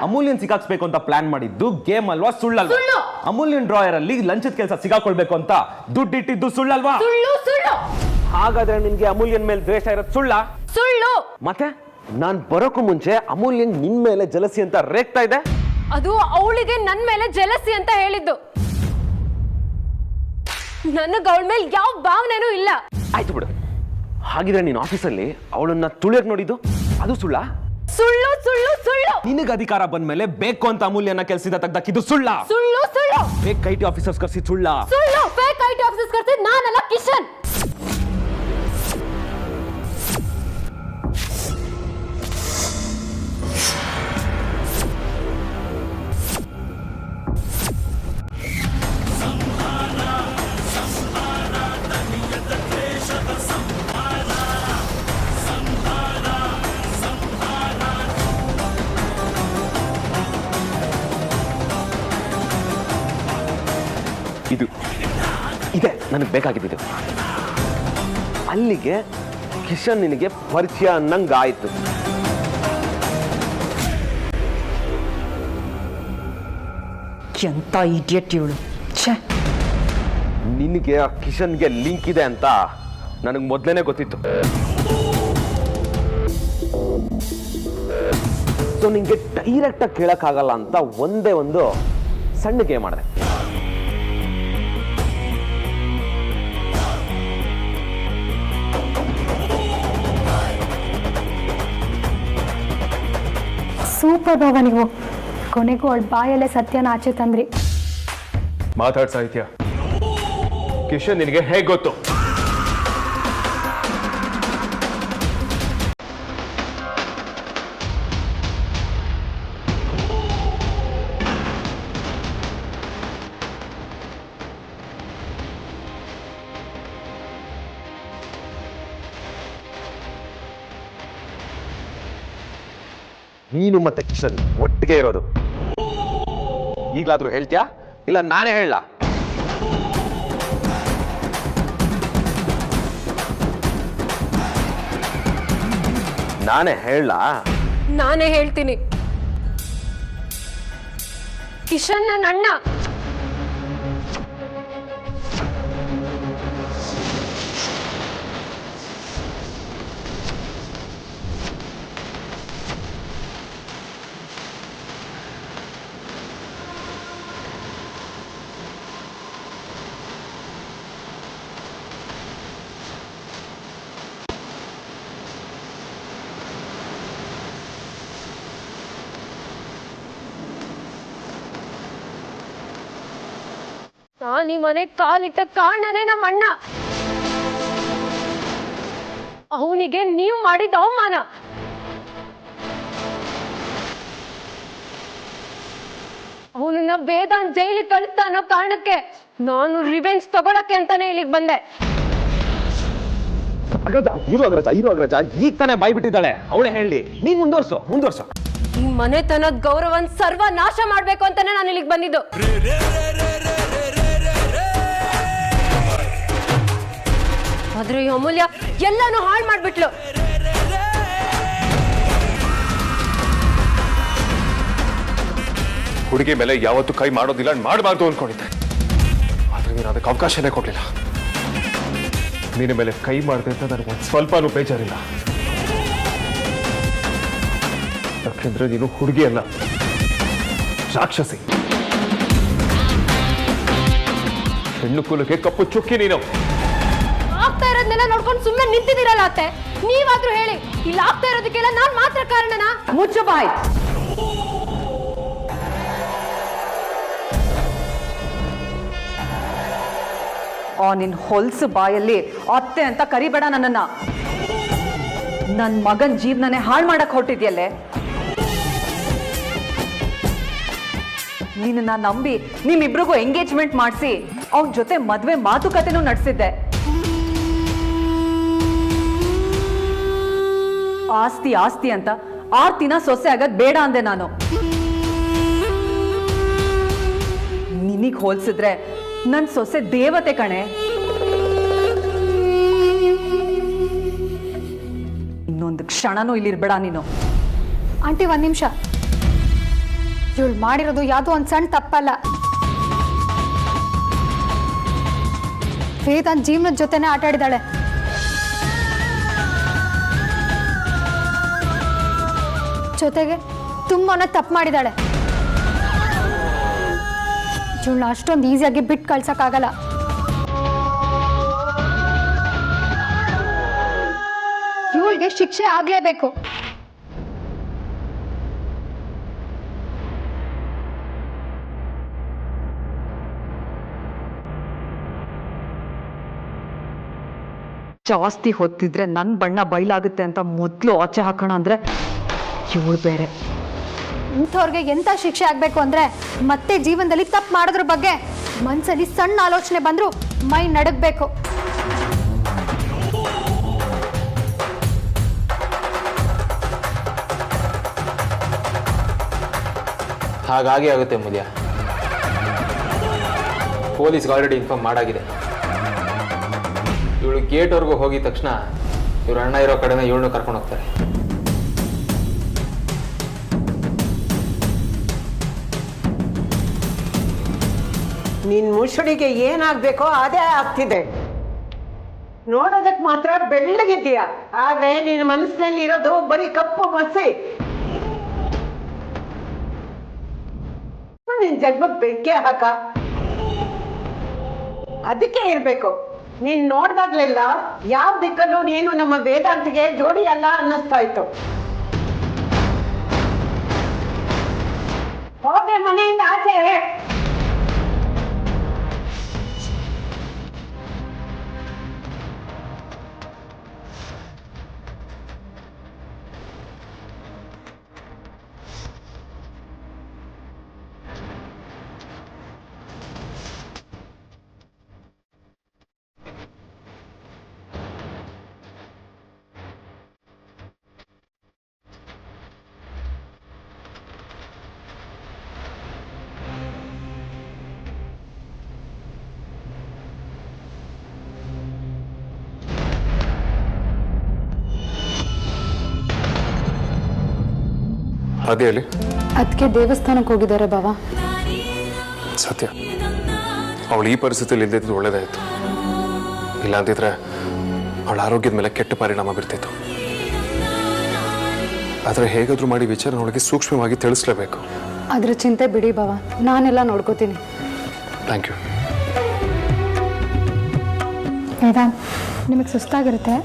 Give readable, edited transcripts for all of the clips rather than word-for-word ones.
ಅಮೂಲ್ಯನ್ ಸಿಕ್ಕಾಕ್ಸ್ಬೇಕು ಅಂತ ಪ್ಲಾನ್ ಮಾಡಿದ್ದು ಗೇಮ್ ಅಲ್ವಾ ಸುಳ್ಳಲ್ವಾ? ಅಮೂಲ್ಯನ್ ಡ್ರಾಯರ್ ಅಲ್ಲಿ ಲಂಚದ ಕೆಲಸ ಸಿಗಾಕೊಳ್ಬೇಕು ಅಂತ ದುಡ್ಡಿಟ್ಟಿದ್ದು ಸುಳ್ಳಲ್ವಾ? ಹಾಗಾದ್ರೆ ನಿನ್ಗೆ ಅಮೂಲ್ಯನ್ ಮೇಲೆ ದ್ವೇಷ ಇರೋದು ಸುಳ್ಳು. ಮತ್ತೆ ನಾನ್ ಬರೋಕು ಮುಂಚೆ ಅಮೂಲ್ಯನ್ ನಿನ್ ಮೇಲೆ ಜಲಸಿ ಅಂತ ರೇಗ್ತಾ ಇದೆ. ಅದು ಅವಳಿಗೆ ನನ್ ಮೇಲೆ ಜಲಸಿ ಅಂತ ಹೇಳಿದ್ದು. ನನಗೆ ಅವಳ ಮೇಲೆ ಯಾವ ಭಾವನೆನೂ ಇಲ್ಲ. ಆಯ್ತು ಬಿಡು. ಹಾಗಿದ್ರೆ ನೀನ್ ಆಫೀಸಲ್ಲಿ ಅವಳನ್ನ ತುಳಿಯಕ್ ನೋಡಿದ್ದು ಅದು ಸುಳ್ಳ? ಸುಳ್ಳು. ನಿನಗೆ ಅಧಿಕಾರ ಬಂದ್ಮೇಲೆ ಬೇಕು ಅಂತ ಅಮೂಲ್ಯನ ಕೆಲಸದಿಂದ ತೆಗ್ದಾಕಿದ್ದು ಸುಳ್ಳ? ಸುಳ್ಳು. ಫೇಕ್ ಐಟಿ ಆಫೀಸರ್ಸ್ ಕರ್ಸಿ ಸುಳ್ಳ? ಫೇಕ್ ಐಟಿ ಆಫೀಸರ್ಸ್ ಕರ್ಸಿ ನಾನಲ್ಲ, ಕಿಶನ್. ಇದೆ ನನಗೆ ಬೇಕಾಗಿದ್ದು. ಅಲ್ಲಿಗೆ ಕಿಶನ್ ನಿನಗೆ ಪರಿಚಯ ಅನ್ನಂಗಾಯ್ತು. ಎಂತ ಇಡಿಯಟ್ ಇವಳು. ನಿನಗೆ ಆ ಕಿಶನ್ಗೆ ಲಿಂಕ್ ಇದೆ ಅಂತ ನನಗೆ ಮೊದಲೇನೆ ಗೊತ್ತಿತ್ತು. ಸೊ ನಿಂಗೆ ಡೈರೆಕ್ಟ್ ಆಗಿ ಕೇಳಕ್ಕಾಗಲ್ಲ ಅಂತ ಒಂದೇ ಒಂದು ಸಣ್ಣ ಗೇಮ್ ಮಾಡಿದೆ. ಸೂಪರ್ ಬಾಬಾ, ನೀವು ಕೊನೆಗೂ ಅವಳ ಬಾಯಲ್ಲೇ ಸತ್ಯನ ಆಚೆ ತಂದ್ರಿ. ಮಾತಾಡ್ ಸಾಹಿತ್ಯ. ಕಿಶನ್ ನಿನಗೆ ಹೇಗೆ ಗೊತ್ತು? ನೀನು ಮತ್ತೆ ಕಿಶನ್ ಒಟ್ಟಿಗೆ ಇರೋದು. ಈಗಲಾದ್ರೂ ಹೇಳ್ತೀಯಾ ಇಲ್ಲ ನಾನೇ ಹೇಳ? ನಾನೇ ಹೇಳ್ತೀನಿ. ಕಿಶನ್ ನನ್ನ ಅಣ್ಣ. ಈ ಮನೆ ಕಾಲಿಟ್ಟ ಕಾರಣನೇ ನಮ್ಮ ಅಣ್ಣ. ಅವನಿಗೆ ನೀವು ಮಾಡಿದ ಅವಮಾನ. ಅವನನ್ನ ವೇದಾಂತ್ ಜೈಲಿಗೆ ಕಳಿಸ್ತಾ ಅನ್ನೋ ಕಾರಣಕ್ಕೆ ನಾನು ರಿವೆಂಜ್ ತಗೊಳಕ್ಕೆ ಅಂತಾನೆ ಇಲ್ಲಿಗೆ ಬಂದೆ. ಈಗ ತಾನೇ ಬಾಯ್ ಬಿಟ್ಟಿದ್ದಾಳೆ, ಅವಳೇ ಹೇಳಿ. ನೀನ್ ಮುಂದುವರ್ಸು. ಈ ಮನೆತನದ ಗೌರವನ್ ಸರ್ವನಾಶ ಮಾಡ್ಬೇಕು ಅಂತಾನೆ ನಾನು ಇಲ್ಲಿಗೆ ಬಂದಿದ್ದು. ಆದ್ರೆ ಈ ಅಮೂಲ್ಯ ಎಲ್ಲಾನು ಹಾಳು ಮಾಡ್ಬಿಟ್ಲು. ಹುಡುಗಿ ಮೇಲೆ ಯಾವತ್ತೂ ಕೈ ಮಾಡೋದಿಲ್ಲ, ಮಾಡಬಾರ್ದು ಅನ್ಕೊಂಡಿದ್ದೆ. ಆದ್ರೆ ನೀನು ಅದಕ್ಕೆ ಅವಕಾಶನೇ ಕೊಡ್ಲಿಲ್ಲ. ನಿನ್ನ ಮೇಲೆ ಕೈ ಮಾಡಿದೆ ಅಂತ ನನಗೆ ಒಂದು ಸ್ವಲ್ಪನೂ ಬೇಜಾರಿಲ್ಲ. ಯಾಕೆಂದ್ರೆ ನೀನು ಹುಡುಗಿ ಅಲ್ಲ, ರಾಕ್ಷಸಿ. ಹೆಣ್ಣು ಕುಲಕ್ಕೆ ಕಪ್ಪು ಚುಕ್ಕಿ ನೀನು. ಆಗ್ತಾ ಇರೋದನ್ನೆಲ್ಲ ನೋಡ್ಕೊಂಡು ಸುಮ್ಮನೆ ನಿಂತಿದ್ದೀರಲ್ಲ ಅತ್ತೆ. ನೀವಾದ್ರೂ ಹೇಳಿ, ಇಲ್ಲ ಆಗ್ತಾ ಇರೋದಕ್ಕೆಲ್ಲ ನಾನ್ ಮಾತ್ರ ಕಾರಣನಾ? ಮುಚ್ಚು ಬಾಯ್. ನಿನ್ ಹೊಲ್ಸು ಬಾಯಲ್ಲಿ ಅತ್ತೆ ಅಂತ ಕರಿಬೇಡ ನನ್ನನ್ನ. ನನ್ ಮಗನ್ ಜೀವನನೇ ಹಾಳು ಮಾಡಕ್ ಹೊರಟಿದ್ಯಲ್ಲೇ. ನಿನ್ನ ನಂಬಿ ನಿಮ್ಮಿಬ್ರಿಗೂ ಎಂಗೇಜ್ಮೆಂಟ್ ಮಾಡಿಸಿ ಅವನ ಜೊತೆ ಮದ್ವೆ ಮಾತುಕತೆನೂ ನಡೆಸಿದ್ದೆ. ಆಸ್ತಿ ಅಂತ ಆರ್ತಿನ ಸೊಸೆ ಆಗದ್ ಬೇಡ ಅಂದೆ ನಾನು. ನಿನಗ್ ಹೋಲ್ಸಿದ್ರೆ ನನ್ ಸೊಸೆ ದೇವತೆ ಕಣೆ. ಇನ್ನೊಂದು ಕ್ಷಣನೂ ಇಲ್ಲಿರ್ಬೇಡ ನೀನು. ಆಂಟಿ, 1 ನಿಮಿಷ. ಇವಳು ಮಾಡಿರೋದು ಯಾವುದೋ ಒಂದು ಸಣ್ಣ ತಪ್ಪಲ್ಲ. ವೇದಾಂತ್ ಜೀವನದ ಜೊತೆನೇ ಆಟ ಆಡಿದಾಳೆ. ಜೊತೆಗೆ ತುಂಬಾನೇ ತಪ್ಪು ಮಾಡಿದಾಳೆ. ಇವಳನ್ನ ಅಷ್ಟೊಂದು ಈಸಿಯಾಗಿ ಬಿಟ್ಟು ಕಳ್ಸಕ್ಕಾಗಲ್ಲ. ಇವಳಿಗೆ ಶಿಕ್ಷೆ ಆಗ್ಲೇಬೇಕು. ಜಾಸ್ತಿ ಹೊತ್ತಿದ್ರೆ ನನ್ನ ಬಣ್ಣ ಬಯಲಾಗುತ್ತೆ ಅಂತ ಮೊದಲು ಆಚೆ ಹಾಕೋಣ ಅಂದ್ರೆ ಇವಳು ಬೇರೆ. ಇಂಥವ್ರಿಗೆ ಎಂಥ ಶಿಕ್ಷೆ ಆಗಬೇಕು ಅಂದರೆ ಮತ್ತೆ ಜೀವನದಲ್ಲಿ ತಪ್ಪು ಮಾಡೋದ್ರ ಬಗ್ಗೆ ಮನಸ್ಸಲ್ಲಿ ಸಣ್ಣ ಆಲೋಚನೆ ಬಂದರೂ ಮೈ ನಡಗಬೇಕು. ಹಾಗಾಗಿ ಆಗುತ್ತೆ ಮುದಿಯ. ಪೊಲೀಸ್ಗೆ ಆಲ್ರೆಡಿ ಇನ್ಫಾರ್ಮ್ ಮಾಡಾಗಿದೆ. ಇವಳು ಗೇಟ್ವರೆಗೂ ಹೋಗಿದ ತಕ್ಷಣ ಇವ್ರ ಅಣ್ಣ ಇರೋ ಕಡೆನ ಇವಳನ್ನು ಕರ್ಕೊಂಡು ಹೋಗ್ತಾರೆ. ನಿನ್ ಮುಸುಡಿಗೆ ಏನಾಗ್ಬೇಕೋ ಅದೇ ಆಗ್ತಿದೆ. ನೋಡೋದಕ್ ಮಾತ್ರ ಬೆಳ್ಳಗಿದ್ದೀಯ, ಆದ್ರೆ ನಿನ್ನ ಮನಸ್ಸಿನಲ್ಲಿ ಇರೋದು ಬರೀ ಕಪ್ಪು ಮಸಿ. ನಿನ್ ಜನ್ಮಕ್ ಬೆಂಕಿ ಹಾಕ. ಅದಕ್ಕೆ ಇರ್ಬೇಕು ನೀನ್ ನೋಡ್ದಾಗ್ಲೆಲ್ಲ ಯಾವ ದಿಕ್ಕಲ್ಲೂ ನೀನು ನಮ್ಮ ವೇದಾಂತಿಗೆ ಜೋಡಿ ಅಲ್ಲ ಅನ್ನಿಸ್ತಾ ಇತ್ತು. ಹೋದೆ ಮನೆಯಿಂದ ಆಚೆ. ಅದೇ ಹೇಳಿ. ಅದಕ್ಕೆ ದೇವಸ್ಥಾನಕ್ಕೆ ಹೋಗಿದ್ದಾರೆ ಬಾವ. ಸತ್ಯ, ಅವಳು ಈ ಪರಿಸ್ಥಿತಿಯಲ್ಲಿ ಇಲ್ದಿದ್ದು ಒಳ್ಳೇದಾಯಿತು. ಇಲ್ಲಾಂತಿದ್ರೆ ಅವಳ ಆರೋಗ್ಯದ ಮೇಲೆ ಕೆಟ್ಟ ಪರಿಣಾಮ ಬೀರ್ತಿತ್ತು. ಆದರೆ ಹೇಗಾದ್ರೂ ಮಾಡಿ ವಿಚಾರ ಅವಳಿಗೆ ಸೂಕ್ಷ್ಮವಾಗಿ ತಿಳಿಸ್ಲೇಬೇಕು. ಅದ್ರ ಚಿಂತೆ ಬಿಡಿ ಬಾವ, ನಾನೆಲ್ಲ ನೋಡ್ಕೋತೀನಿ. Thank you. ವೇದಾಂತ್, ನಿಮಗೆ ಸುಸ್ತಾಗಿರುತ್ತೆ,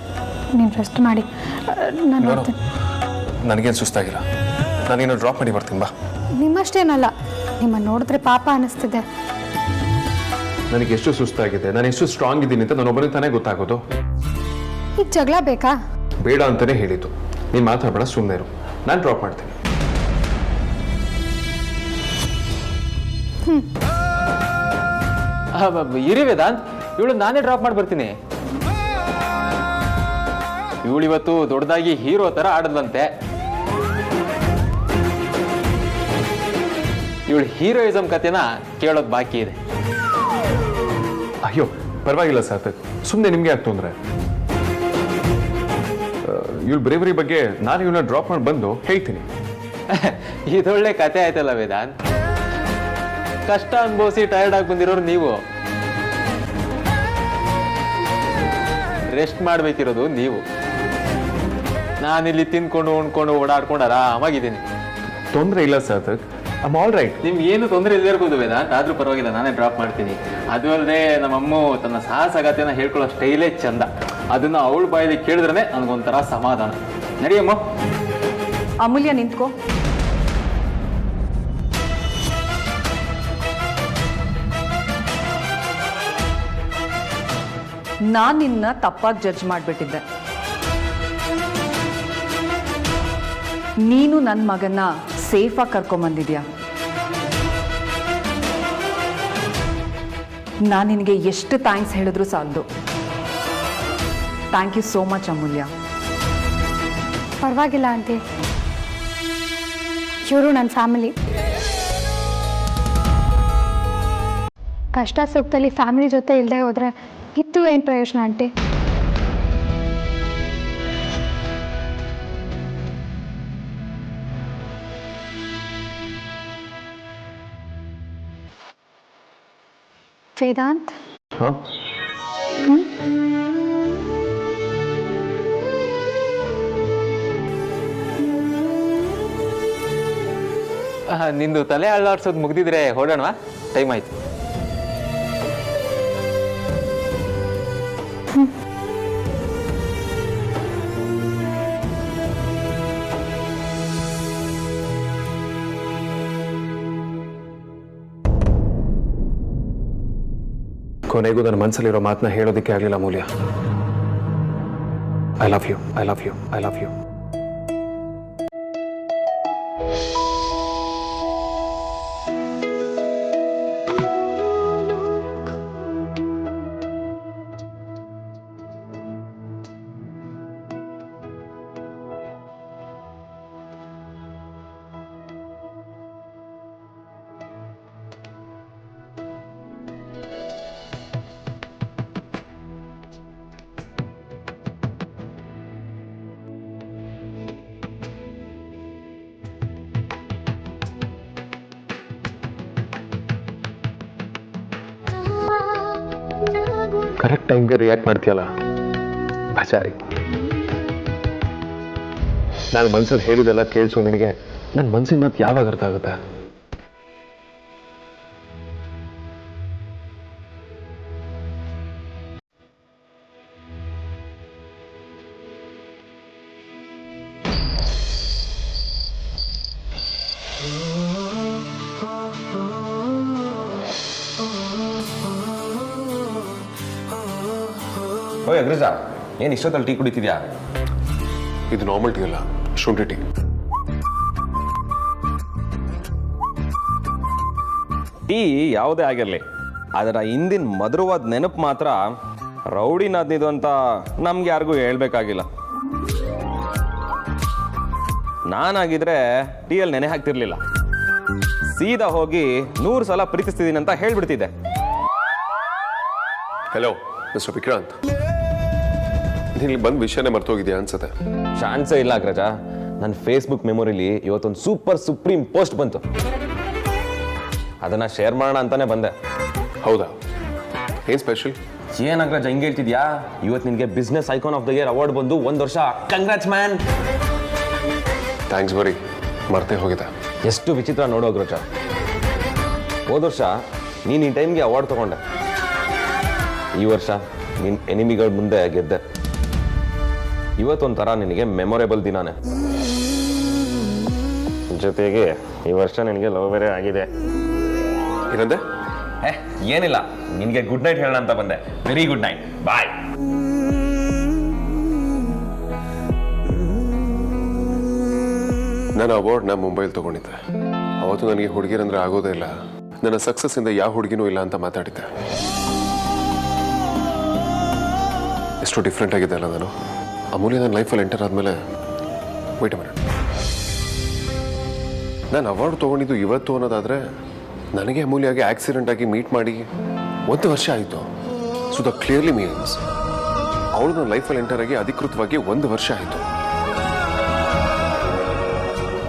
ನೀನು ರೆಸ್ಟ್ ಮಾಡಿ. ನಾನು ನೋಡ್ತೀನಿ. ನನಗೇನು ಸುಸ್ತಾಗಿಲ್ಲ, ನಾನೇನು ಡ್ರಾಪ್ ಮಾಡಿ ಬರ್ತೀನಿ. ಬಾ. ನಿಮ್ಮಷ್ಟೇನಲ್ಲ, ನಿಮ್ಮನ್ನು ನೋಡಿದ್ರೆ ಪಾಪ ಅನ್ನಿಸ್ತಿದೆ. ನನಗೆ ಎಷ್ಟು ಸುಸ್ತಾಗಿದೆ, ನಾನು ಎಷ್ಟು ಸ್ಟ್ರಾಂಗ್ ಇದ್ದೀನಿ ಅಂತ ನಾನೊಬ್ಬನಿಗೆ ತಾನೇ ಗೊತ್ತಾಗೋದು. ಈಗ ಜಗಳ ಬೇಕಾ? ಬೇಡ ಅಂತಾನೆ ಹೇಳಿದ್ದು. ನೀನು ಮಾತಾಡಬೇಡ, ಸುಮ್ಮನೆ ಇರು. ನಾನು ಡ್ರಾಪ್ ಮಾಡ್ತೀನಿ. ಇರಿ ವೇದಾಂತ್, ಇವಳು ನಾನೇ ಡ್ರಾಪ್ ಮಾಡಿ ಬರ್ತೀನಿ. ಇವಳಿವತ್ತು ದೊಡ್ಡದಾಗಿ ಹೀರೋ ತರ ಆಡದಂತೆ. ಇವಳು ಹೀರೋಯಿಸಮ್ ಕಥೆನ ಕೇಳೋದು ಬಾಕಿ ಇದೆ. ಅಯ್ಯೋ ಪರವಾಗಿಲ್ಲ ಸಾರ್ಥಕ್, ಸುಮ್ಮನೆ ನಿಮಗೆ ಯಾಕೆ ತೊಂದರೆ? ಇವಳು ಬ್ರೇವರಿ ಬಗ್ಗೆ ನಾನು ಇವಳನ್ನ ಡ್ರಾಪ್ ಮಾಡಿ ಬಂದು ಹೇಳ್ತೀನಿ. ಇದೊಳ್ಳೆ ಕತೆ ಆಯ್ತಲ್ಲ ವೇದಾಂತ್. ಕಷ್ಟ ಅನುಭವಿಸಿ ಟಯರ್ಡ್ ಆಗಿ ಬಂದಿರೋರು ನೀವು, ರೆಸ್ಟ್ ಮಾಡ್ಬೇಕಿರೋದು ನೀವು. ನಾನಿಲ್ಲಿ ತಿನ್ಕೊಂಡು ಉಣ್ಕೊಂಡು ಓಡಾಡ್ಕೊಂಡು ಆರಾಮಾಗಿದ್ದೀನಿ. ತೊಂದರೆ ಇಲ್ಲ ಸಾರ್ಥಕ್, ಐ ಆಲ್ ರೈಟ್. ನಿಮ್ಗೆ ಏನು ತೊಂದರೆ ಇಲ್ಲದೆ ಇರ್ಬೋದು ವೇದಾಂತ್, ಆದ್ರೂ ಪರವಾಗಿಲ್ಲ, ನಾನೇ ಡ್ರಾಪ್ ಮಾಡ್ತೀನಿ. ಅದು ಅಲ್ಲದೆ ನಮ್ಮಮ್ಮ ತನ್ನ ಸಾಹಸಗಾತಿಯನ್ನ ಹೇಳ್ಕೊಳ್ಳೋ ಸ್ಟೈಲೇ ಚಂದ. ಅದನ್ನ ಅವಳ ಬಾಯಲ್ಲಿ ಕೇಳಿದ್ರೆ ನನಗೊಂಥರ ಸಮಾಧಾನ. ನಡಿಯಮ್ಮ. ಅಮೂಲ್ಯ ನಿಂತ್ಕೋ. ನಾನು ನಿನ್ನ ತಪ್ಪಾಗಿ ಜಡ್ಜ್ ಮಾಡಿಬಿಟ್ಟಿದ್ದೆ. ನೀನು ನನ್ನ ಮಗನ್ನ ಸೇಫಾಗಿ ಕರ್ಕೊಂಬಂದಿದ್ಯಾ. ನಾನು ನಿನಗೆ ಎಷ್ಟು ಥ್ಯಾಂಕ್ಸ್ ಹೇಳಿದ್ರು ಸಾಲದು. ಥ್ಯಾಂಕ್ ಯು ಸೋ ಮಚ್ ಅಮೂಲ್ಯ. ಪರವಾಗಿಲ್ಲ ಆಂಟಿ, ಇವರು ನನ್ನ ಫ್ಯಾಮಿಲಿ. ಕಷ್ಟ ಸುಖದಲ್ಲಿ ಫ್ಯಾಮಿಲಿ ಜೊತೆ ಇಲ್ಲದೆ ಹೋದರೆ ಇತ್ತು ಏನು ಪ್ರಯೋಜನ ಆಂಟಿ? ವೇದಾಂತ್ ಹಾಂ ನಿಂದು ತಲೆ ಅಳ್ಳಾಡ್ಸೋದು ಮುಗ್ದಿದ್ರೆ ಹೊರಡೋಣವಾ? ಟೈಮ್ ಆಯ್ತು. ಕೊನೆಗೂ ನನ್ನ ಮನಸ್ಸಲ್ಲಿರೋ ಮಾತನ್ನ ಹೇಳೋದಕ್ಕೆ ಆಗಲಿಲ್ಲ Amulya. I love you, I love you, I love you. Correct ಟೈಮ್ಗೆ ರಿಯಾಕ್ಟ್ ಮಾಡ್ತೀಯಲ್ಲ ಬಚಾರಿ. ನಾನು ಮನ್ಸಲ್ಲಿ ಹೇಳಿದೆಲ್ಲ ಕೇಳಿಸು ನಿನಗೆ ನನ್ನ ಮನ್ಸಿನ ಮಾತು ಯಾವಾಗ ಅರ್ಥ ಆಗುತ್ತೆ? ಓಯ್ ಅಗ್ರಜ, ಏನು ಇಷ್ಟೊತ್ತಲ್ಲಿ ಟೀ ಕುಡಿತಿದ್ಯಾ? ಇದು ನಾರ್ಮಲ್ ಟೀ ಅಲ್ಲ, ಶುಂಠಿ ಟೀ. ಟೀ ಯಾವುದೇ ಆಗಿರಲಿ, ಅದರ ಹಿಂದಿನ ಮಧುರವಾದ ನೆನಪು ಮಾತ್ರ ರೌಡಿನಾದ್ನಿದು ಅಂತ ನಮ್ಗೆ ಯಾರಿಗೂ ಹೇಳ್ಬೇಕಾಗಿಲ್ಲ. ನಾನಾಗಿದ್ರೆ ಟೀಯಲ್ಲಿ ನೆನೆ ಹಾಕ್ತಿರ್ಲಿಲ್ಲ, ಸೀದಾ ಹೋಗಿ 100 ಸಲ ಪ್ರೀತಿಸ್ತಿದ್ದೀನಿ ಅಂತ ಹೇಳ್ಬಿಡ್ತಿದ್ದೆ. ಹಲೋ ಮಿಸ್ಟರ್ ವಿಕ್ರಾಂತ್, ಇಲ್ಲಿ ಬಂದು ವಿಷಯನೇ ಮರ್ತೋಗಿದ್ಯಾ ಅನ್ಸುತ್ತೆ. ಚಾನ್ಸೇ ಇಲ್ಲ ಅಗ್ರಜ. ನನ್ನ ಫೇಸ್ಬುಕ್ ಮೆಮೊರಿಲಿ ಇವತ್ತೊಂದು ಸೂಪರ್ ಸುಪ್ರೀಂ ಪೋಸ್ಟ್ ಬಂತು, ಅದನ್ನ ಶೇರ್ ಮಾಡೋಣ ಅಂತಾನೆ ಬಂದೆ. ಹೌದಾ? ಏನ್ ಸ್ಪೆಷಲ್? ಏನ್ ಅಗ್ರಜ ಹಿಂಗೆ ಹೇಳ್ತಿದ್ಯಾ? ಇವತ್ತು ನಿನಗೆ business icon of the year award ಬಂದು 1 ವರ್ಷ. Congrats man. ಥ್ಯಾಂಕ್ಸ್ ಬರಿ, ಮರ್ತೇ ಹೋಗಿದೆ. ಎಷ್ಟು ವಿಚಿತ್ರ ನೋಡೋ ಅಗ್ರಜ, ಹೋದ ವರ್ಷ ನೀನು ಈ ಟೈಮ್ಗೆ ಅವಾರ್ಡ್ ತಗೊಂಡೆ, ಈ ವರ್ಷ ನಿನ್ನ ಎನಿಮಿಗಳ ಮುಂದೆ ಗೆದ್ದೆ. ಇವತ್ತೊಂಥರ ನಿನಗೆ ಮೆಮೊರೇಬಲ್ ದಿನಾನೆ. ಜೊತೆಗೆ ಈ ವರ್ಷ ನಿನಗೆ ಲವ್ ಬೇರೆ ಆಗಿದೆ. ಏನಂದೆ? ಏನಿಲ್ಲ, ನಿನಗೆ ಗುಡ್ ನೈಟ್ ಹೇಳೋಣ ಅಂತ ಬಂದೆ. ವೆರಿ ಗುಡ್ ನೈಟ್, ಬಾಯ್. ನಾನು ಅವಾರ್ಡ್ನ ಮುಂಬೈಲಿ ತಗೊಂಡಿದ್ದೆ. ಅವತ್ತು ನನಗೆ ಹುಡುಗಿರಂದ್ರೆ ಆಗೋದೇ ಇಲ್ಲ, ನನ್ನ ಸಕ್ಸಸ್ ಇಂದ ಯಾವ ಹುಡುಗಿನೂ ಇಲ್ಲ ಅಂತ ಮಾತಾಡಿದ್ದೆ. ಎಷ್ಟು ಡಿಫ್ರೆಂಟ್ ಆಗಿದೆ ಅಲ್ಲ ನಾನು. ಅಮೂಲ್ಯ ನನ್ನ ಲೈಫಲ್ಲಿ ಎಂಟರ್ ಆದಮೇಲೆ ವೇಟ್ ಅ ಮಿನಿಟ್, ನಾನು ಅವಾರ್ಡ್ ತೊಗೊಂಡಿದ್ದು ಇವತ್ತು ಅನ್ನೋದಾದರೆ ನನಗೆ ಅಮೂಲ್ಯಗೆ ಆಕ್ಸಿಡೆಂಟ್ ಆಗಿ ಮೀಟ್ ಮಾಡಿ 1 ವರ್ಷ ಆಯಿತು. ಸೊ ದ ಕ್ಲಿಯರ್ಲಿ ಮೀನ್ಸ್ ಅವಳು ನನ್ನ ಲೈಫಲ್ಲಿ ಎಂಟರ್ ಆಗಿ ಅಧಿಕೃತವಾಗಿ 1 ವರ್ಷ ಆಯಿತು.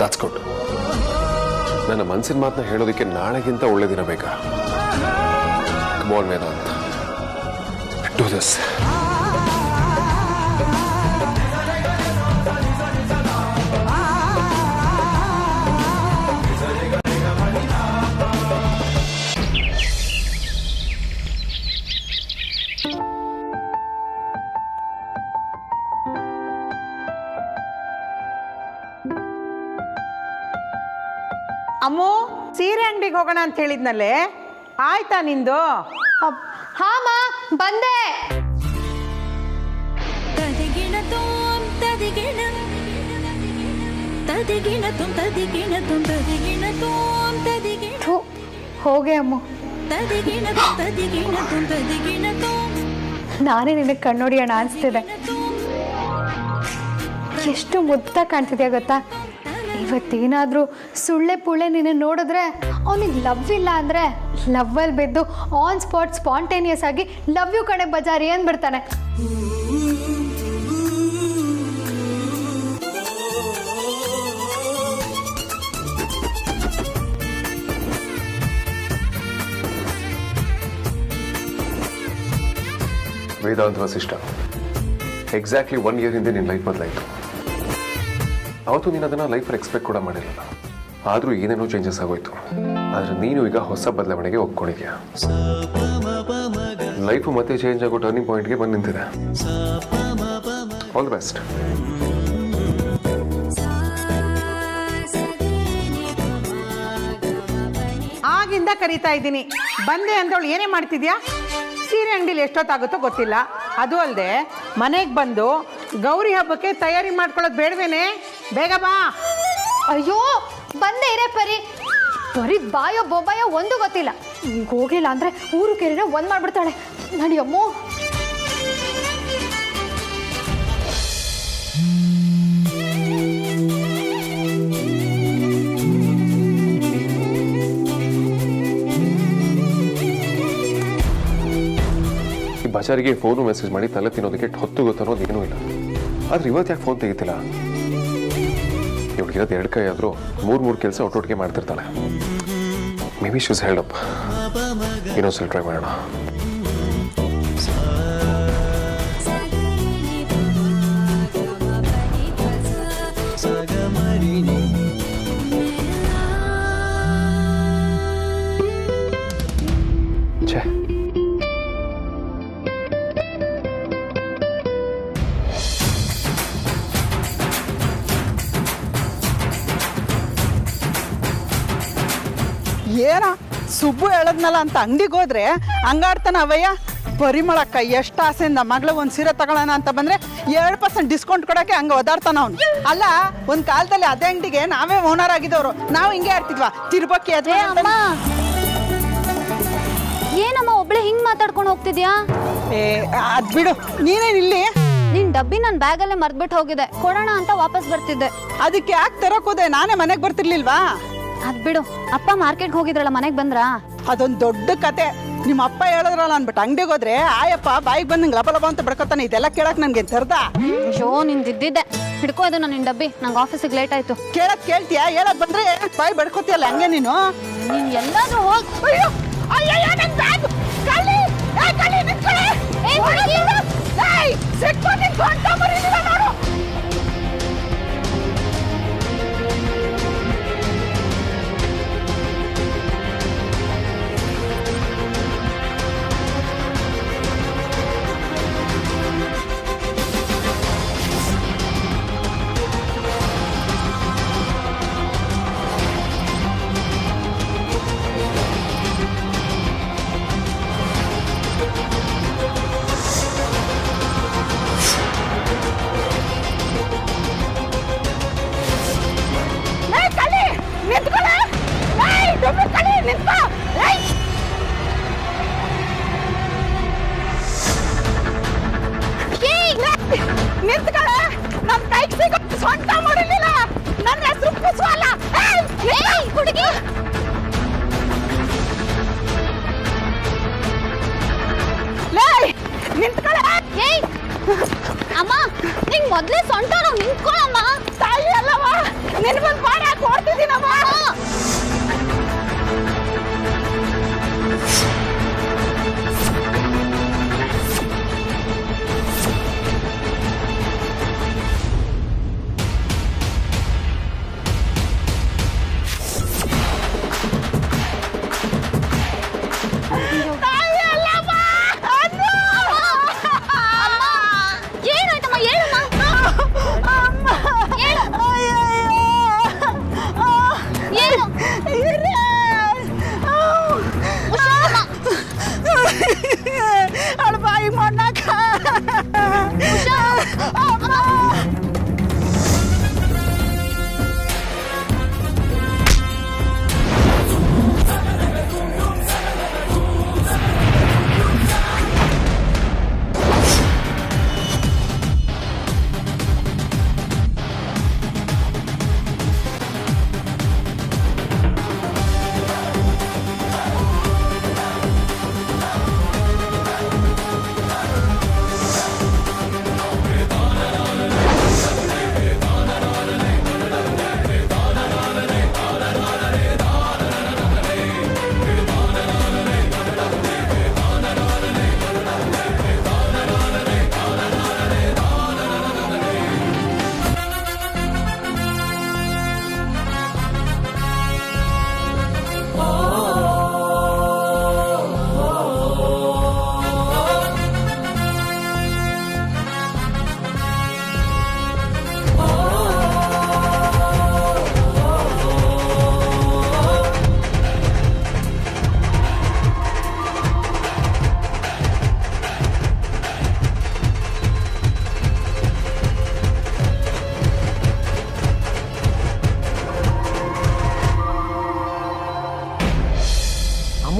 That's good. ನನ್ನ ಮನಸ್ಸಿನ ಮಾತನ್ನ ಹೇಳೋದಕ್ಕೆ ನಾಳೆಗಿಂತ ಒಳ್ಳೇದಿರಬೇಕಾ? Come on Vedant, do this. Ammu, ಸೀರೆ ಅಂಗಡಿಗೆ ಹೋಗೋಣ ಅಂತ ಹೇಳಿದ್ನಲ್ಲೇ, ಆಯ್ತಾ ನಿಂದು? ಹಾಮ ಬಂದೆ. ಥು, ಹೋಗೆ ಅಮ್ಮು. ನಾನೇ ನಿನಗೆ ಕಣ್ಣೊಡಿಯೋಣ ಅನಿಸ್ತಿದೆ. ಎಷ್ಟು ಮುದ್ದಾಗಿ ಕಾಣ್ತಿದ್ಯಾ ಗೊತ್ತಾ? ಇವತ್ತೇನಾದರೂ ಸುಳ್ಳೆ ಪುಳ್ಳೆ ನಿನ್ನ ನೋಡಿದ್ರೆ ಅವನಿಗೆ ಲವ್ ಇಲ್ಲ ಅಂದರೆ ಲವ್ವಲ್ಲಿ ಬಿದ್ದು ಆನ್ ಸ್ಪಾಟ್ ಸ್ಪಾಂಟೇನಿಯಸ್ ಆಗಿ ಲವ್ ಯು ಕಣೆ ಬಜಾರಿ ಅಂದ್ಬಿಡ್ತಾನೆ. ವೇದಾಂತ್ ವಸಿಷ್ಠ ಎಕ್ಸಾಕ್ಟ್ಲಿ 1 year ಹಿಂದೆ ನಿನ್ನ ಲೈಫ್ ಬದಲಾಯಿತು. ಅವತ್ತು ನೀನು ಅದನ್ನು ಲೈಫಲ್ಲಿ ಎಕ್ಸ್ಪೆಕ್ಟ್ ಕೂಡ ಮಾಡಿರಲಿಲ್ಲ. ಆದರೂ ಏನೇನೋ ಚೇಂಜಸ್ ಆಗೋಯ್ತು. ಆದರೆ ನೀನು ಈಗ ಹೊಸ ಬದಲಾವಣೆಗೆ ಒಪ್ಕೊಂಡಿದ್ಯಾ. ಲೈಫು ಮತ್ತೆ ಚೇಂಜ್ ಆಗೋ ಟರ್ನಿಂಗ್ ಪಾಯಿಂಟ್ಗೆ ಬಂದು ನಿಂತಿದೆ. All the best. ಆಗಿಂದ ಕರೀತಾ ಇದ್ದೀನಿ, ಬಂದೆ ಅಂದವಳು ಏನೇ ಮಾಡ್ತಿದ್ಯಾ? ಸೀರೆ ಅಂಗಡಿಲಿ ಎಷ್ಟೊತ್ತಾಗುತ್ತೋ ಗೊತ್ತಿಲ್ಲ. ಅದು ಅಲ್ಲದೆ ಮನೆಗೆ ಬಂದು ಗೌರಿ ಹಬ್ಬಕ್ಕೆ ತಯಾರಿ ಮಾಡ್ಕೊಳ್ಳೋದು ಬೇಡವೇನೆ? ಬೇಗ ಬಾ. ಅಯ್ಯೋ ಬಂದೇ ಇರೇ ಪರಿ. ಬರೀ ಬಾಯೋ ಬೊಬ್ಬಾಯೋ ಒಂದು ಗೊತ್ತಿಲ್ಲ. ಈಗ ಹೋಗಿಲ್ಲ ಅಂದ್ರೆ ಊರು ಕೆರೆ ಒಂದ್ ಮಾಡ್ಬಿಡ್ತಾಳೆ. ನಡಿಯಮ್ಮೋ. ಬಜಾರಿಗೆ ಫೋನು ಮೆಸೇಜ್ ಮಾಡಿ ತಲೆ ತಿನ್ನೋದಕ್ಕೆ ಹೊತ್ತು ಗೊತ್ತನ್ನೋದು ಏನೂ ಇಲ್ಲ. ಆದ್ರೆ ಇವತ್ತು ಯಾಕೆ ಫೋನ್ ತೆಗಿತಿಲ್ಲ? ಇವಳಿಗಿರೋದು 2 ಕೈ ಆದರೂ 3 ಕೆಲಸ ಒಟ್ಟೊಟ್ಟಿಗೆ ಮಾಡ್ತಿರ್ತಾಳೆ. May be shoes held up. ಇನ್ನೊಂದ್ಸಲ ಟ್ರೈ ಮಾಡೋಣ. ಛೇ, ಏನ ಸುಬ್ಬು ಹೇಳದ್ನಲ್ಲ ಅಂತ ಅಂಗಡಿಗೆ ಹೋದ್ರೆ ಹಂಗಾಡ್ತಾನ ಅವಯ್ಯ. ಪರಿಮಳಕ್ಕ ಎಷ್ಟು ಆಸೆಯಿಂದ ಮಗಳ ಒಂದು ಸೀರೆ ತಗೊಳ್ಳೋಣ ಅಂತ ಬಂದ್ರೆ 2% ಡಿಸ್ಕೌಂಟ್ ಕೊಡೋಕೆ ಹಂಗೆ ಒದಾಡ್ತಾನ ಅವನು. ಅಲ್ಲ, ಒಂದು ಕಾಲದಲ್ಲಿ ಅದೇ ಅಂಗಡಿಗೆ ನಾವೇ ಓನರ್ ಆಗಿದ್ದವರು. ನಾವು ಹಿಂಗೆ ಆಡ್ತಿದ್ವಾ ತಿರ್ಬಕ್ಕಿ ಅದೇ. ಏನಮ್ಮ ಒಬ್ಳೆ ಹಿಂಗ್ ಮಾತಾಡ್ಕೊಂಡು ಹೋಗ್ತಿದ್ಯಾ? ಅದ್ ಬಿಡು, ನೀನೇನ್ ಇಲ್ಲಿ? ನಿನ್ ಡಬ್ಬಿ ನನ್ ಬ್ಯಾಗಲ್ಲೇ ಮರ್ದ್ಬಿಟ್ಟು ಹೋಗಿದೆ, ಕೊಡೋಣ ಅಂತ ವಾಪಸ್ ಬರ್ತಿದ್ದೆ. ಅದಕ್ಕೆ ಯಾಕೆ ತರಕ್ ಹೋದೆ? ನಾನೇ ಮನೆಗೆ ಬರ್ತಿರ್ಲಿಲ್ವಾ? ಅದ್ ಬಿಡು, ಅಪ್ಪ ಮಾರ್ಕೆಟ್ಗೆ ಹೋಗಿದ್ರಲ್ಲ, ಮನೆಗ್ ಬಂದ್ರಾ? ಅದೊಂದು ದೊಡ್ಡ ಕತೆ. ನಿಮ್ಮ ಅಪ್ಪ ಹೇಳಿದ್ರಲ್ಲ ಅನ್ಬಿಟ್ಟು ಅಂಗಡಿಗೆ ಹೋದ್ರೆ ಆಯಪ್ಪ ಬಾಯಿಗೆ ಬಂದಂಗೆ ಲಬ ಲಬ ಅಂತ ಬಡ್ಕೊತಾನೆ. ಇದೆಲ್ಲ ಕೇಳಕ್ ನನ್ಗೆ ತರ್ದ? ಅಯ್ಯೋ ನಿಂದಿದ್ದೆ. ಹಿಡ್ಕೋ ಇದು ನಿನ್ ಡಬ್ಬಿ, ನಂಗೆ ಆಫೀಸಿಗೆ ಲೇಟ್ ಆಯ್ತು. ಕೇಳಕ್ ಕೇಳ್ತೀಯಾ? ಹೇಳಕ್ ಬಂದ್ರೆ ಬಾಯಿ ಬಡ್ಕೋತಿಯಲ್ಲ ಹಂಗೆ ನೀನು. ನೀನ್ ಎಲ್ಲಾದ್ರೂ ಹೋಗ್. ನನ್ ಕೈಗೆ ಸಿಗೋ ಸ್ವಂತ ಮಾಡಿರ್ಲಿಲ್ಲ. ನನ್ನ ಹೆಸರು ಕುಸುವಲ್ಲ. ಹುಡುಗಿ ಅಮ್ಮ, ನಿಂಗ್ ಮೊದ್ಲೇ ಸೊಂಟ ನಾವು ನಿಂತ್ಕೊಳ್ಳಮ್ಮ. ತಾಯಿ ಅಲ್ಲವ, ನಿನ್ ಬಂದು ಮಾಡಕ್ ಹೊಡ್ತಿದ್ದೀನಮ್ಮ.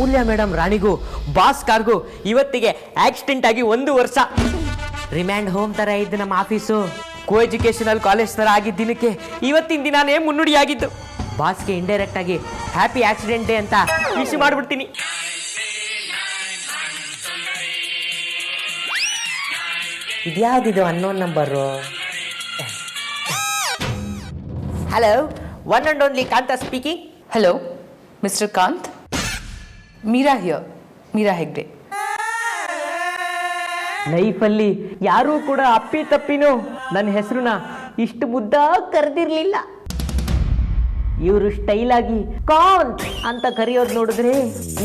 ಅಮೂಲ್ಯ ಮೇಡಮ್ ರಾಣಿಗೂ ಬಾಸ್ ಕಾರ್ಗೂ ಇವತ್ತಿಗೆ ಆಕ್ಸಿಡೆಂಟ್ ಆಗಿ 1 ವರ್ಷ. ರಿಮ್ಯಾಂಡ್ ಹೋಮ್ ತರ ಇದ್ದು ನಮ್ಮ ಆಫೀಸು. ಕೋ ಎಜುಕೇಶನಲ್ ಕಾಲೇಜ್ ತರ ಆಗಿದ್ದ ದಿನಕ್ಕೆ ಇವತ್ತಿನ ದಿನಾನೇ ಮುನ್ನುಡಿಯಾಗಿದ್ದು. ಬಾಸ್ಗೆ ಇಂಡೈರೆಕ್ಟ್ ಆಗಿ ಹ್ಯಾಪಿ ಆಕ್ಸಿಡೆಂಟ್ ಡೇ ಅಂತ ವಿಶ್ ಮಾಡ್ಬಿಡ್ತೀನಿ. ಇದ್ಯಾವ್ದಿದು unknown number? Hello, one and only Kanta speaking. Hello mister Kant, Meera here, Meera Hegde. ಲೈಫಲ್ಲಿ ಯಾರೂ ಕೂಡ ಅಪ್ಪಿ ತಪ್ಪಿನೂ ನನ್ನ ಹೆಸರನ್ನ ಇಷ್ಟು ಮುದ್ದಾಗಿ ಕರೆದಿರ್ಲಿಲ್ಲ. ಇವರು ಸ್ಟೈಲ್ ಆಗಿ ಕಾಂತ್ ಅಂತ ಕರೆಯೋದು ನೋಡಿದ್ರೆ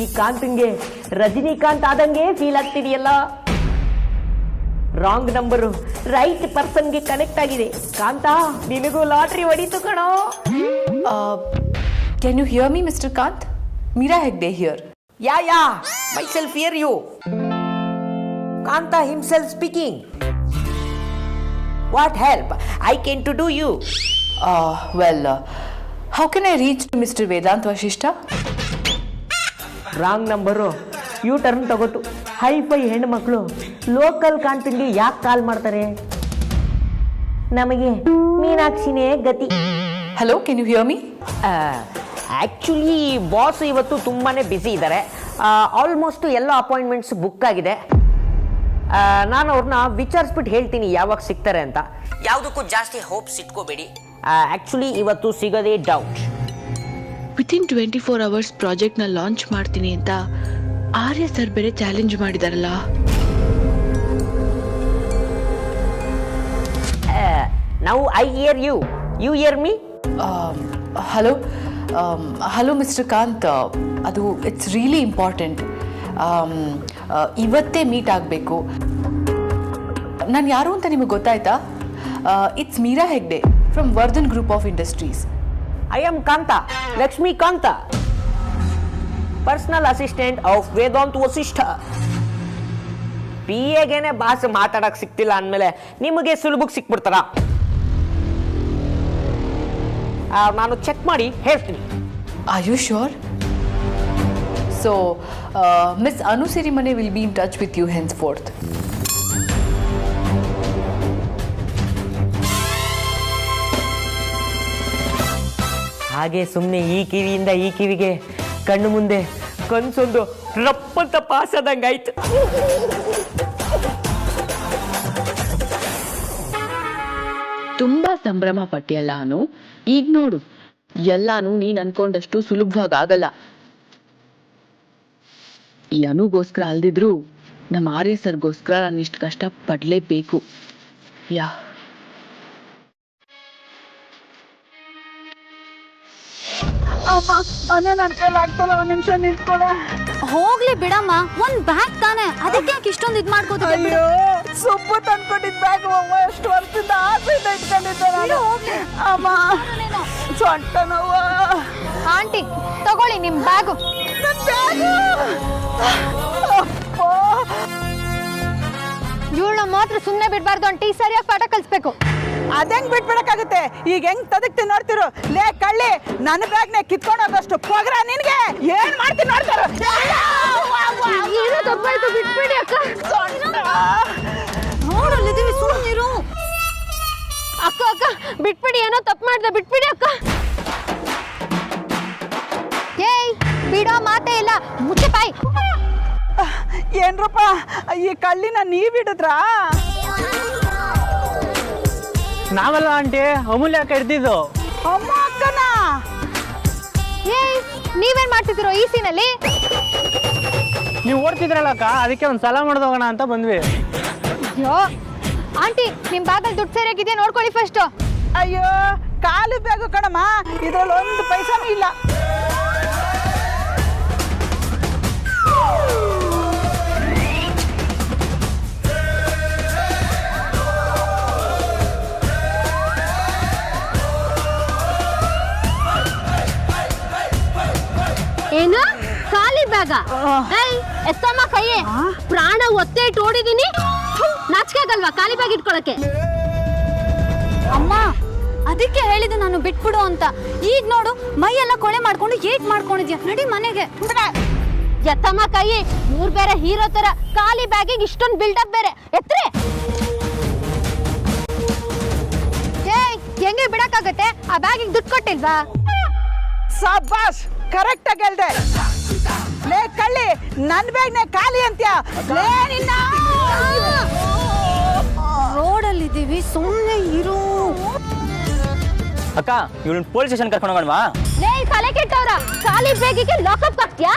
ಈ ಕಾಂತಂಗೆ ರಜನಿಕಾಂತ್ ಆದಂಗೆ ಫೀಲ್ ಆಗ್ತಿದೆಯಲ್ಲ. ರಾಂಗ್ ನಂಬರು ರೈಟ್ ಪರ್ಸನ್ಗೆ ಕನೆಕ್ಟ್ ಆಗಿದೆ. ಕಾಂತ, ನಿನಗೂ ಲಾಟ್ರಿ ಹೊಡಿತು ಕಣೋ. Can you hear me mister Kant? Meera Hegde here. Yeah myself hear you. Kanta himself speaking. What help I can to do you? Well, how can I reach to Mr. Vedant Vashishta? Wrong number U turn ತಗೋತು. Hi fi ಹೆಣ್ಣು ಮಕ್ಕಳು local ಕಾಂತಂಗೆ ಯಾಕೆ ಕಾಲ್ ಮಾಡ್ತಾರೆ? ನಮಗೆ ಮೀನಾಕ್ಷಿನೇ ಗತಿ. Hello, can you hear me? Actually boss ಇವತ್ತು ತುಂಬಾ ಬ್ಯುಸಿ ಇದ್ದಾರೆ. ಆಲ್ಮೋಸ್ಟ್ ಎಲ್ಲ ಅಪಾಯಿಂಟ್ಮೆಂಟ್ಸ್ ಬುಕ್ ಆಗಿದೆ. ನಾನು ಅವ್ರನ್ನ ವಿಚಾರಿಸ್ಬಿಟ್ಟು ಹೇಳ್ತೀನಿ ಯಾವಾಗ ಸಿಗ್ತಾರೆ ಅಂತ. ಯಾವುದಕ್ಕೂ ಜಾಸ್ತಿ ಹೋಪ್ಸ್ ಇಟ್ಕೋಬೇಡಿ. ಆ್ಯಕ್ಚುಲಿ ಇವತ್ತು ಸಿಗೋದೇ ಡೌಟ್. ವಿತಿನ್ 24 hours ಪ್ರಾಜೆಕ್ಟ್ನ ಲಾಂಚ್ ಮಾಡ್ತೀನಿ ಅಂತ ಆರ್ಯ ಸರ್ ಬೇರೆ ಚಾಲೆಂಜ್ ಮಾಡಿದಾರಲ್ಲ. ನಾವು I hear you, you hear me. Hello mister Kant, ಅದು ಇಟ್ಸ್ ರಿಯಲಿ ಇಂಪಾರ್ಟೆಂಟ್. ಇವತ್ತೇ ಮೀಟ್ ಆಗಬೇಕು. ನಾನು ಯಾರು ಅಂತ ನಿಮಗೆ ಗೊತ್ತಾಯ್ತಾ? It's Meera Hegde from Vardhan group of industries. I am Kanta, Lakshmi Kanta, personal assistant of Vedant Vasishta. PA-ಗೇನೆ ಭಾಷೆ ಮಾತಾಡಕ್ ಸಿಕ್ತಿಲ್ಲ ಅಂದಮೇಲೆ ನಿಮಗೆ ಸುಲಭಕ್ಕೆ ಸಿಕ್ಬಿಡ್ತಾರ? ನಾನು ಚೆಕ್ ಮಾಡಿ ಹೇಳ್ತೀನಿ. Are you sure? So, Miss Anu Sirimane will be in touch with you henceforth. ಹಾಗೆ ಸುಮ್ಮನೆ ಈ ಕಿವಿಯಿಂದ ಈ ಕಿವಿಗೆ ಕಣ್ಣು ಮುಂದೆ ಕನ್ಸೊಂದು ರಪ್ಪಂತ ಪಾಸದಂಗಾಯ್ತು. ತುಂಬಾ ಸಂಭ್ರಮ ಪಟ್ಟಿಯಲ್ಲ ಅನು. ಈಗ ನೋಡು, ಎಲ್ಲಾನು ನೀನ್ ಅನ್ಕೊಂಡಷ್ಟು ಸುಲಭವಾಗಿ ಆಗಲ್ಲ. ಈ ಅನುಗೋಸ್ಕರ ಅಲ್ದಿದ್ರು ನಮ್ಮ ಆರ್ಯ ಸರ್ಗೋಸ್ಕರ ನಾನು ಇಷ್ಟು ಕಷ್ಟ ಪಡ್ಲೇಬೇಕು. ಯಾ ಹೋಗ್ಲಿ ಬಿಡಮ್ಮ, ಒಂದ್ ಬ್ಯಾಗ್ ತಾನೆ, ಅದಕ್ಕೆ ಯಾಕೆ ಇಷ್ಟೊಂದು ಇದ್ ಮಾಡ್ಕೋತಿದ್ದೆ? ಸೊಪ್ಪು ತಂದ್ಕೊಟ್ಟಿದ್ ಬ್ಯಾಗ್ ಎಷ್ಟು ವರ್ಷದಿಂದ ಆಸೆಯಿಂದ ಇಟ್ಕೊಂಡಿದ್ದೆ ನಾನು. ಅಮ್ಮ, ಸೊಂಟ ನೋವು. ಆಂಟಿ ತಗೊಳ್ಳಿ ನಿಮ್ ಬ್ಯಾಗು. ಇವಳನ್ನ ಮಾತ್ರ ಸುಮ್ಮನೆ ಬಿಡ್ಬಾರ್ದು ಆಂಟಿ, ಸರಿಯಾಗಿ ಪಾಠ ಕಲಿಸ್ಬೇಕು. ಅದಂಗ್ ಬಿಟ್ಬಿಡಕ್ಕಾಗುತ್ತೆ? ಈಗ ಹೆಂಗ್ ತದಕ್ತಿ ನೋಡ್ತಿರು? ಲೇ ಕಳ್ಳಿ, ನನ್ನ ಬ್ಯಾಗ್ನೆ ಕಿತ್ಕೊಂಡು ಹೋಗೋಷ್ಟು ಪೋಗ್ರ ನಿನ್ಗೆ. ಏನ್ ಮಾಡ್ತೀನಿ ನೋಡ್ತಾರ? ಏನೋ ತಪ್ಪಾಯ್ತು, ಬಿಟ್ಬಿಡಿ ಅಕ್ಕ. ನೋಡಲ್ಲಿದ್ದೀವಿ, ಸುಮ್ಮನಿರು. ಅಕ್ಕ ಅಕ್ಕ ಬಿಟ್ಬಿಡಿ, ಏನೋ ತಪ್ಪು ಮಾಡ್ದೆ, ಬಿಟ್ಬಿಡಿ ಅಕ್ಕ. ಏಯ್ ಬಿಡೋ ಮಾತೇ ಇಲ್ಲ, ಮುಚ್ಚೆ ಬಾಯ್. ಏನ್ರಪ್ಪ, ಈ ಕಳ್ಳಿನ ನೀವ್ ಹಿಡಿದ್ರಾ? ನಾವಲ್ಲ ಆಂಟಿ, ಅಮೂಲ್ಯ ಕಡ್ದಿದ್ದು. ಅಮ್ಮ ಅಕ್ಕನ? ಏಯ್ ನೀವೇನ್ ಮಾಡ್ತಿದ್ದೀರೋ ಈ ಸೀನಲ್ಲಿ? ನೀವು ಓಡ್ತಿದ್ರಲ್ಲಕ್ಕ, ಅದಕ್ಕೆ ಒಂದು ಸಲ ಮಾಡ್ದೋಗೋಣ ಅಂತ ಬಂದ್ವಿ. ಅಯ್ಯೋ ಆಂಟಿ, ನಿಮ್ ಬ್ಯಾಗಲ್ಲಿ ದುಡ್ಡು ಸರಿಯಾಗಿದೆಯಾ ನೋಡ್ಕೊಳ್ಳಿ ಫಸ್ಟ್. ಅಯ್ಯೋ, ಕಾಲು ಬ್ಯಾಗು ಕಣಮ್ಮ, ಇದ್ರಲ್ಲಿ ಒಂದು ಪೈಸಾನೂ ಇಲ್ಲ. ಏನು ಖಾಲಿ ಬ್ಯಾಗ? ಎತ್ತಮ್ಮ ಕೈಯೇ, ಪ್ರಾಣ ಒತ್ತೆ ಇಟ್ಟು ಓಡಿದೀನಿ. ನಾಚಿಕೆ ಆಗಲ್ವಾ ಖಾಲಿ ಬ್ಯಾಗ್ ಇಟ್ಕೊಳಕ್ಕೆ? ಅಮ್ಮ, ಅದಕ್ಕೆ ಹೇಳಿದ್ದು ನಾನು ಬಿಟ್ಬಿಡು ಅಂತ. ಈಗ ನೋಡು, ಮೈ ಎಲ್ಲ ಕೊಳೆ ಮಾಡ್ಕೊಂಡು ಏಟ್ ಮಾಡ್ಕೊಂಡಿದ್ಯಾ. ನಡಿ ಮನೆಗೆ. ಎತ್ತಮ್ಮ ಕೈ. ಇವ್ರು ಬೇರೆ ಹೀರೋ ತರ ಖಾಲಿ ಬ್ಯಾಗಿಗೆ ಇಷ್ಟೊಂದು ಬಿಲ್ಡಪ್ ಬೇರೆ. ಎತ್ರೆ ಹೆಂಗೆ ಬಿಡಕ್ಕಾಗತ್ತೆ? ಆ ಬ್ಯಾಗಿಗೆ ದುಡ್ಡು ಕೊಟ್ಟಿಲ್ವಾ? ಸಬಾಷ್, ಕರೆಕ್ಟ್ ಆಗಿ ಹೇಳ್ದೆ. ಲೇ ಕಳ್ಳಿ, ನನ್ ಬ್ಯಾಗ್ನೆ ಖಾಲಿ ಅಂತ್ಯ. ಲೇ ನಿನ್ನ ರೋಡಲ್ಲಿ ಇದೀವಿ, ಸುಮ್ಮನೆ ಇರು. ಅಕ್ಕ ಇವಳನ್ನ ಪೊಲೀಸ್ ಸ್ಟೇಷನ್ ಕರ್ಕೊಂಡು ಹೋಗೋಣವಾ? ಲೇ ತಲೆ ಕೆಟ್ಟವ್ರ, ಖಾಲಿ ಬ್ಯಾಗಿಗೆ ಲಾಕಪ್ ಹಾಕ್ತ್ಯಾ?